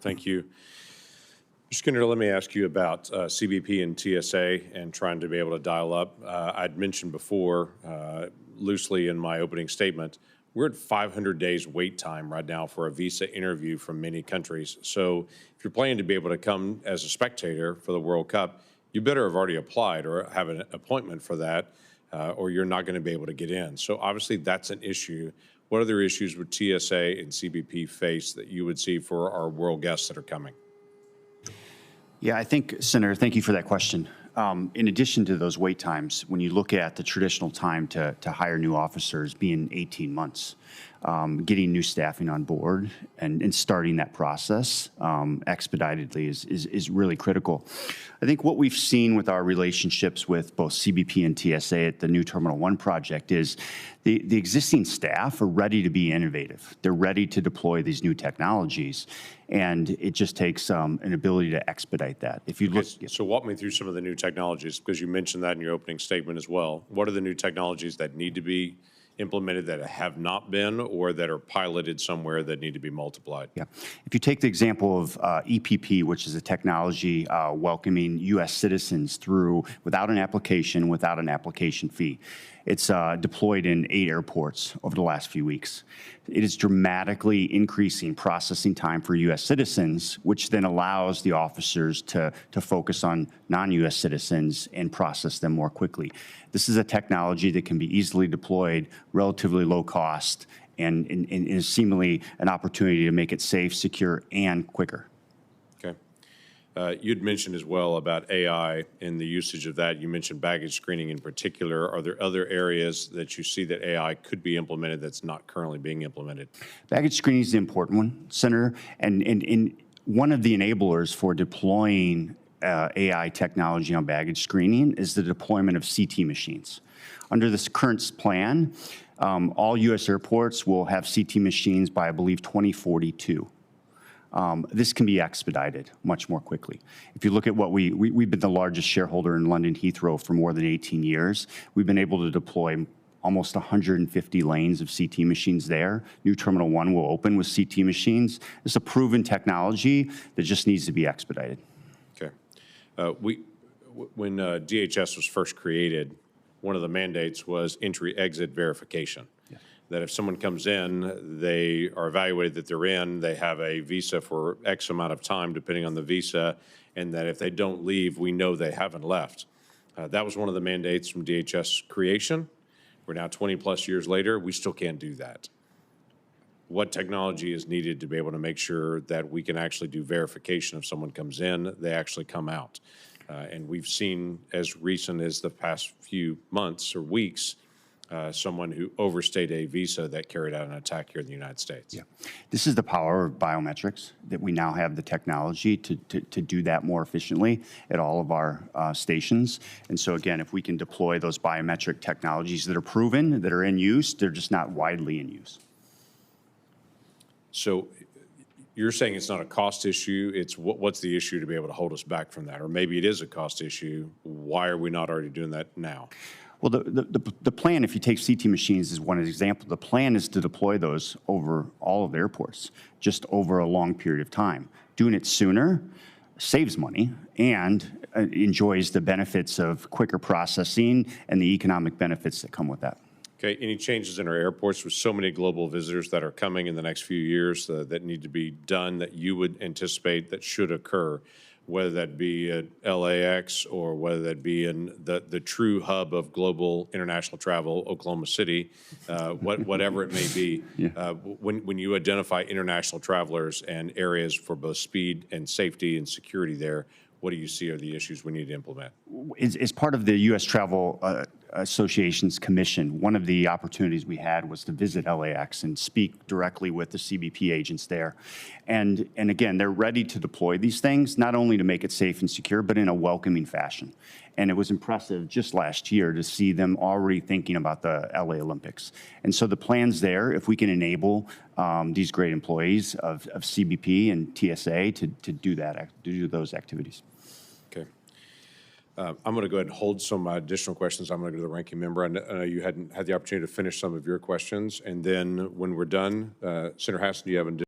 Thank you. Mr. Skinner, let me ask you about CBP and TSA and trying to be able to dial up. I'd mentioned before, loosely in my opening statement, we're at 500 days wait time right now for a visa interview from many countries. So if you're planning to be able to come as a spectator for the World Cup, you better have already applied or have an appointment for that, or you're not going to be able to get in. So obviously that's an issue. What other issues would TSA and CBP face that you would see for our world guests that are coming? Yeah, I think, Senator, thank you for that question. In addition to those wait times, when you look at the traditional time to hire new officers being 18 months, getting new staffing on board and starting that process expeditedly is really critical. I think what we've seen with our relationships with both CBP and TSA at the new Terminal 1 project is the existing staff are ready to be innovative. They're ready to deploy these new technologies, and it just takes an ability to expedite that. If you look, so walk me through some of the new technologies, because you mentioned that in your opening statement as well. What are the new technologies that need to be implemented that have not been, or that are piloted somewhere that need to be multiplied? Yeah. If you take the example of EPP, which is a technology welcoming U.S. citizens through without an application fee. It's deployed in 8 airports over the last few weeks. It is dramatically increasing processing time for U.S. citizens, which then allows the officers to focus on non-U.S. citizens and process them more quickly. This is a technology that can be easily deployed, relatively low cost, and is seemingly an opportunity to make it safe, secure, and quicker. Okay. You'd mentioned as well about AI and the usage of that. You mentioned baggage screening in particular. Are there other areas that you see that AI could be implemented that's not currently being implemented? Baggage screening is the important one, Senator, and one of the enablers for deploying AI technology on baggage screening is the deployment of CT machines. Under this current plan, all U.S. airports will have CT machines by, I believe, 2042. This can be expedited much more quickly. If you look at what we've been the largest shareholder in London Heathrow for more than 18 years. We've been able to deploy almost 150 lanes of CT machines there. New Terminal 1 will open with CT machines. It's a proven technology that just needs to be expedited. Okay. When DHS was first created, one of the mandates was entry-exit verification. Yeah. That if someone comes in, they are evaluated that they're in, they have a visa for X amount of time, depending on the visa, and that if they don't leave, we know they haven't left. That was one of the mandates from DHS creation. We're now 20 plus years later, we still can't do that. What technology is needed to be able to make sure that we can actually do verification if someone comes in, they actually come out? And we've seen as recent as the past few months or weeks, someone who overstayed a visa that carried out an attack here in the United States. Yeah. This is the power of biometrics, that we now have the technology to do that more efficiently at all of our stations. And so again, if we can deploy those biometric technologies that are proven, that are in use, they're just not widely in use. So you're saying it's not a cost issue, it's what's the issue to be able to hold us back from that? Or maybe it is a cost issue. Why are we not already doing that now? Well, the plan, if you take CT machines as one example, the plan is to deploy those over all of the airports, just over a long period of time. Doing it sooner saves money and enjoys the benefits of quicker processing and the economic benefits that come with that. Okay, any changes in our airports with so many global visitors that are coming in the next few years that need to be done that you would anticipate that should occur, whether that be at LAX or whether that be in the true hub of global international travel, Oklahoma City, whatever it may be? Yeah. When you identify international travelers and areas for both speed and safety and security there, what do you see are the issues we need to implement? As part of the U.S. Travel Association's commission, one of the opportunities we had was to visit LAX and speak directly with the CBP agents there. And again, they're ready to deploy these things, not only to make it safe and secure, but in a welcoming fashion. And it was impressive just last year to see them already thinking about the LA Olympics. And so the plan's there, if we can enable these great employees of CBP and TSA to do those activities. Okay. I'm going to go ahead and hold some additional questions. I'm going to go to the ranking member. I know you hadn't had the opportunity to finish some of your questions. And then when we're done, Senator Hassan, do you have